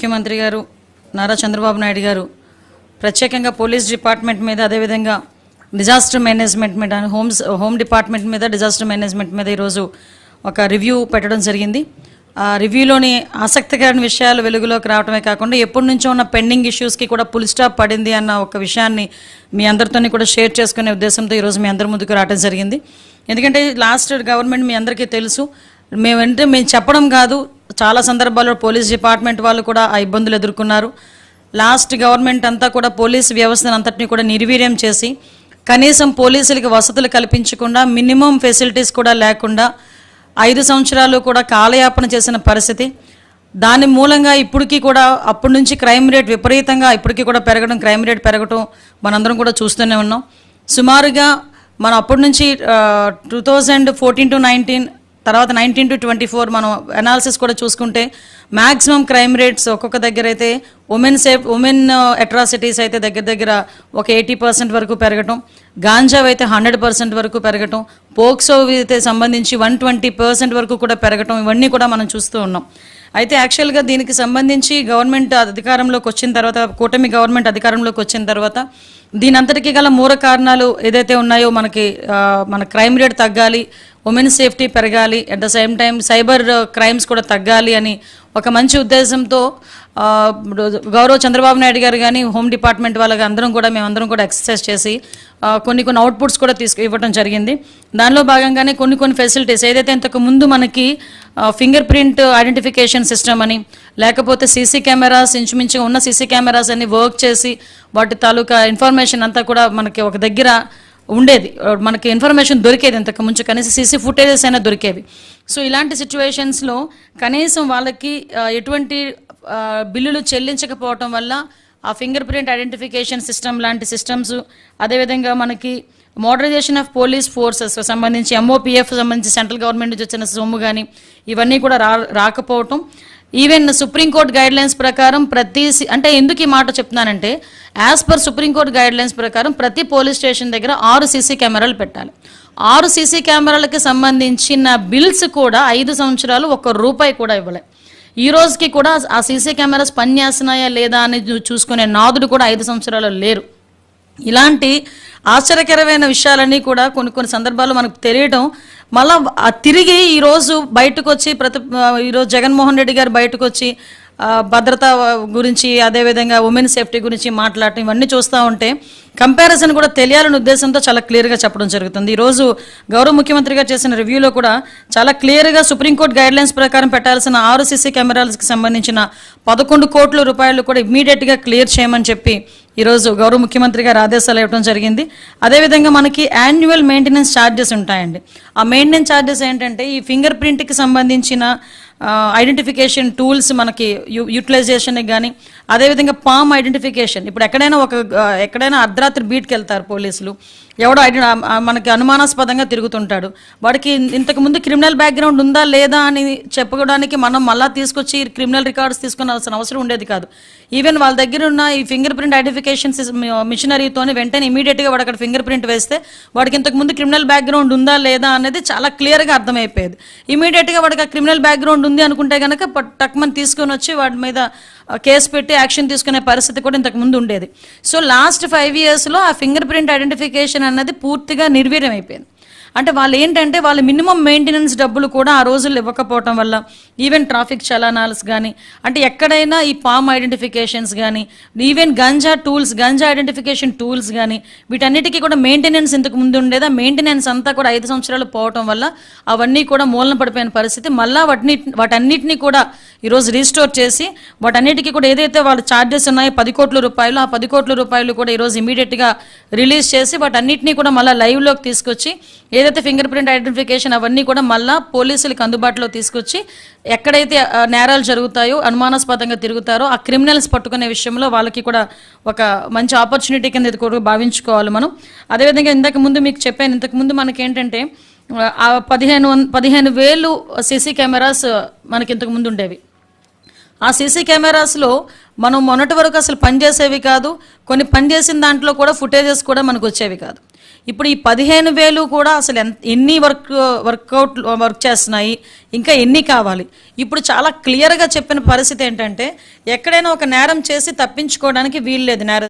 ముఖ్యమంత్రి గారు నారా చంద్రబాబు నాయుడు గారు ప్రత్యేకంగా పోలీస్ డిపార్ట్మెంట్ మీద అదేవిధంగా డిజాస్టర్ మేనేజ్మెంట్ మీద హోమ్ డిపార్ట్మెంట్ మీద డిజాస్టర్ మేనేజ్మెంట్ మీద ఈరోజు ఒక రివ్యూ పెట్టడం జరిగింది. ఆ రివ్యూలోని ఆసక్తికరమైన విషయాలు వెలుగులోకి రావడమే కాకుండా ఎప్పటి నుంచో ఉన్న పెండింగ్ ఇష్యూస్కి కూడా ఫుల్ స్టాప్ పడింది అన్న ఒక విషయాన్ని మీ అందరితోని కూడా షేర్ చేసుకునే ఉద్దేశంతో ఈరోజు మీ అందరి ముందుకు రావడం జరిగింది. ఎందుకంటే లాస్ట్ గవర్నమెంట్ మీ అందరికీ తెలుసు, మేము చెప్పడం కాదు, చాలా సందర్భాల్లో పోలీస్ డిపార్ట్మెంట్ వాళ్ళు కూడా ఆ ఇబ్బందులు ఎదుర్కొన్నారు. లాస్ట్ గవర్నమెంట్ అంతా కూడా పోలీస్ వ్యవస్థను అంతటినీ కూడా నిర్వీర్యం చేసి కనీసం పోలీసులకి వసతులు కల్పించకుండా మినిమం ఫెసిలిటీస్ కూడా లేకుండా 5 సంవత్సరాలు కూడా కాలయాపన చేసిన పరిస్థితి. దాని మూలంగా ఇప్పటికీ కూడా అప్పటి నుంచి క్రైమ్ రేట్ విపరీతంగా ఇప్పటికీ కూడా పెరగడం, క్రైమ్ రేట్ పెరగడం మనందరం కూడా చూస్తూనే ఉన్నాం. సుమారుగా మనం అప్పటి నుంచి 2014 to 19 తర్వాత 19 to 24 మనం అనాలిసిస్ కూడా చూసుకుంటే మ్యాక్సిమం క్రైమ్ రేట్స్ ఒక్కొక్క దగ్గర అయితే ఉమెన్ అట్రాసిటీస్ అయితే దగ్గర ఒక 80% వరకు పెరగటం, గాంజావ్ అయితే 100% వరకు పెరగటం, పోక్సో అయితే సంబంధించి 120% వరకు కూడా పెరగటం, ఇవన్నీ కూడా మనం చూస్తూ ఉన్నాం. అయితే యాక్చువల్గా దీనికి సంబంధించి గవర్నమెంట్ అధికారంలోకి వచ్చిన తర్వాత, కూటమి గవర్నమెంట్ అధికారంలోకి వచ్చిన తర్వాత దీని అంతటికీ గల మూల కారణాలు ఏదైతే ఉన్నాయో మన క్రైమ్ రేట్ తగ్గాలి, ఉమెన్ సేఫ్టీ పెరగాలి, at the same time cyber crimes కూడా తగ్గాలి అని ఒక మంచి ఉద్దేశంతో గౌరవ చంద్రబాబు నాయుడు గారు కానీ హోమ్ డిపార్ట్మెంట్ వాళ్ళకి మేమందరం కూడా ఎక్సర్సైజ్ చేసి కొన్ని అవుట్పుట్స్ కూడా ఇవ్వడం జరిగింది. దానిలో భాగంగానే కొన్ని ఫెసిలిటీస్ ఏదైతే ఇంతకు ముందు మనకి ఫింగర్ ప్రింట్ ఐడెంటిఫికేషన్ సిస్టమ్ అని, లేకపోతే సీసీ కెమెరాస్ ఇంచుమించుగా ఉన్న సీసీ కెమెరాస్ అన్ని వర్క్ చేసి వాటి తాలూకా ఇన్ఫర్మేషన్ అంతా కూడా మనకి ఒక దగ్గర ఉండేది, మనకి ఇన్ఫర్మేషన్ దొరికేది. ఇంతకు ముందు కనీసం సీసీ ఫుటేజెస్ అయినా దొరికేవి. సో ఇలాంటి సిచ్యువేషన్స్లో కనీసం వాళ్ళకి ఎటువంటి బిల్లులు చెల్లించకపోవటం వల్ల ఆ ఫింగర్ ప్రింట్ ఐడెంటిఫికేషన్ సిస్టమ్ లాంటి సిస్టమ్స్, అదేవిధంగా మనకి మోడరైజేషన్ ఆఫ్ పోలీస్ ఫోర్సెస్ సంబంధించి MOPF సంబంధించి సెంట్రల్ గవర్నమెంట్ నుంచి వచ్చిన సొమ్ము కానీ ఇవన్నీ కూడా రాకపోవటం, ఈవెన్ సుప్రీంకోర్టు గైడ్లైన్స్ ప్రకారం అంటే ఎందుకు ఈ మాట చెప్తున్నానంటే, యాజ్ పర్ సుప్రీంకోర్టు గైడ్లైన్స్ ప్రకారం ప్రతి పోలీస్ స్టేషన్ దగ్గర 6 సీసీ కెమెరాలు పెట్టాలి. 6 సీసీ కెమెరాలకి సంబంధించిన బిల్స్ కూడా 5 సంవత్సరాలు ₹1 కూడా ఇవ్వలే. ఈ రోజుకి కూడా ఆ సీసీ కెమెరాస్ పనిచేస్తున్నాయా లేదా అని చూసుకునే నాదుడు కూడా 5 సంవత్సరాలు లేరు. ఇలాంటి ఆశ్చర్యకరమైన విషయాలన్నీ కూడా కొన్ని సందర్భాల్లో మనకు తెలియడం, మళ్ళా తిరిగి ఈరోజు బయటకు వచ్చి ఈరోజు జగన్మోహన్ రెడ్డి గారు బయటకు వచ్చి భద్రత గురించి అదేవిధంగా ఉమెన్ సేఫ్టీ గురించి మాట్లాడటం, ఇవన్నీ చూస్తూ ఉంటే కంపారిజన్ కూడా తెలియాలనే ఉద్దేశంతో చాలా క్లియర్గా చెప్పడం జరుగుతుంది. ఈరోజు గౌరవ ముఖ్యమంత్రి గారు చేసిన రివ్యూలో కూడా చాలా క్లియర్గా సుప్రీంకోర్టు గైడ్లైన్స్ ప్రకారం పెట్టాల్సిన 6 సీసీ కెమెరాలకి సంబంధించిన ₹11 కోట్ల కూడా ఇమ్మీడియట్గా క్లియర్ చేయమని చెప్పి ఈరోజు గౌరవ ముఖ్యమంత్రి గారు ఆదేశాలు ఇవ్వడం జరిగింది. అదేవిధంగా మనకి యాన్యువల్ మెయింటెనెన్స్ ఛార్జెస్ ఉంటాయండి. ఆ మెయింటెనెన్స్ ఛార్జెస్ ఏంటంటే ఈ ఫింగర్ ప్రింట్కి సంబంధించిన ఐడెంటిఫికేషన్ టూల్స్ మనకి యూటిలైజేషన్కి కానీ, అదేవిధంగా పామ్ ఐడెంటిఫికేషన్, ఇప్పుడు ఎక్కడైనా అర్ధరాత్రి బీట్కి వెళ్తారు పోలీసులు, ఎవడో మనకి అనుమానాస్పదంగా తిరుగుతుంటాడు, వాడికి ఇంతకుముందు క్రిమినల్ బ్యాక్గ్రౌండ్ ఉందా లేదా అని చెప్పుకోవడానికి మనం మళ్ళీ తీసుకొచ్చి క్రిమినల్ రికార్డ్స్ తీసుకున్నాల్సిన అవసరం ఉండేది కాదు. ఈవెన్ వాళ్ళ దగ్గర ఉన్న ఈ ఫింగర్ ప్రింట్ ఐడెంటిఫికేషన్ మిషనరీతోనే వెంటనే ఇమీడియట్గా వాడు అక్కడ ఫింగర్ ప్రింట్ వేస్తే వాడికి ఇంతకుముందు క్రిమినల్ బ్యాక్గ్రౌండ్ ఉందా లేదా అనేది చాలా క్లియర్గా అర్థమైపోయేది. ఇమీడియట్గా వాడికి ఆ క్రిమినల్ బ్యాక్గ్రౌండ్ ఉంది అనుకుంటే కనుక టక్మని తీసుకొని వచ్చి వాడి మీద కేసు పెట్టి యాక్షన్ తీసుకునే పరిస్థితి కూడా ఇంతకు ముందు ఉండేది. సో లాస్ట్ 5 yearsలో ఆ ఫింగర్ ప్రింట్ ఐడెంటిఫికేషన్ అన్నది పూర్తిగా నిర్వీర్యం అయిపోయింది. అంటే వాళ్ళు ఏంటంటే వాళ్ళ మినిమం మెయింటెనెన్స్ డబ్బులు కూడా ఆ రోజుల్లో ఇవ్వకపోవటం వల్ల ఈవెన్ ట్రాఫిక్ చలానాల్స్ కానీ, అంటే ఎక్కడైనా ఈ పామ్ ఐడెంటిఫికేషన్స్ కానీ, ఈవెన్ గంజా ఐడెంటిఫికేషన్ టూల్స్ కానీ, వీటన్నిటికీ కూడా మెయింటెనెన్స్ ఇంతకు ముందు ఉండేదా, మెయింటెనెన్స్ అంతా కూడా 5 సంవత్సరాలు పోవటం వల్ల అవన్నీ కూడా మూలన పడిపోయిన పరిస్థితి. మళ్ళీ వాటన్నిటిని కూడా ఈరోజు రీస్టోర్ చేసి వాటన్నిటికీ కూడా ఏదైతే వాళ్ళ ఛార్జెస్ ఉన్నాయో ₹10 కోట్ల, ఆ ₹10 కోట్ల కూడా ఈరోజు ఇమీడియట్గా రిలీజ్ చేసి వాటన్నిటినీ కూడా మళ్ళీ లైవ్లోకి తీసుకొచ్చి ఏదైతే ఫింగర్ ప్రింట్ ఐడెంటిఫికేషన్ అవన్నీ కూడా మళ్ళీ పోలీసులకు అందుబాటులో తీసుకొచ్చి ఎక్కడైతే నేరాలు జరుగుతాయో, అనుమానాస్పదంగా తిరుగుతారో ఆ క్రిమినల్స్ పట్టుకునే విషయంలో వాళ్ళకి కూడా ఒక మంచి ఆపర్చునిటీ కింద ఇది కూడా భావించుకోవాలి మనం. అదేవిధంగా ఇంతకుముందు మీకు చెప్పాను, ఇంతకుముందు మనకేంటంటే 15,000 సీసీ కెమెరాస్ మనకి ఇంతకుముందు ఉండేవి. ఆ సీసీ కెమెరాస్లో మనం మొన్నటి వరకు అసలు పనిచేసేవి కాదు, కొన్ని పనిచేసిన దాంట్లో కూడా ఫుటేజెస్ కూడా మనకు వచ్చేవి కాదు. ఇప్పుడు ఈ 15,000 కూడా అసలు ఎన్ని వర్క్ చేస్తున్నాయి, ఇంకా ఎన్ని కావాలి? ఇప్పుడు చాలా క్లియర్గా చెప్పిన పరిస్థితి ఏంటంటే ఎక్కడైనా ఒక నేరం చేసి తప్పించుకోవడానికి వీలు లేదు.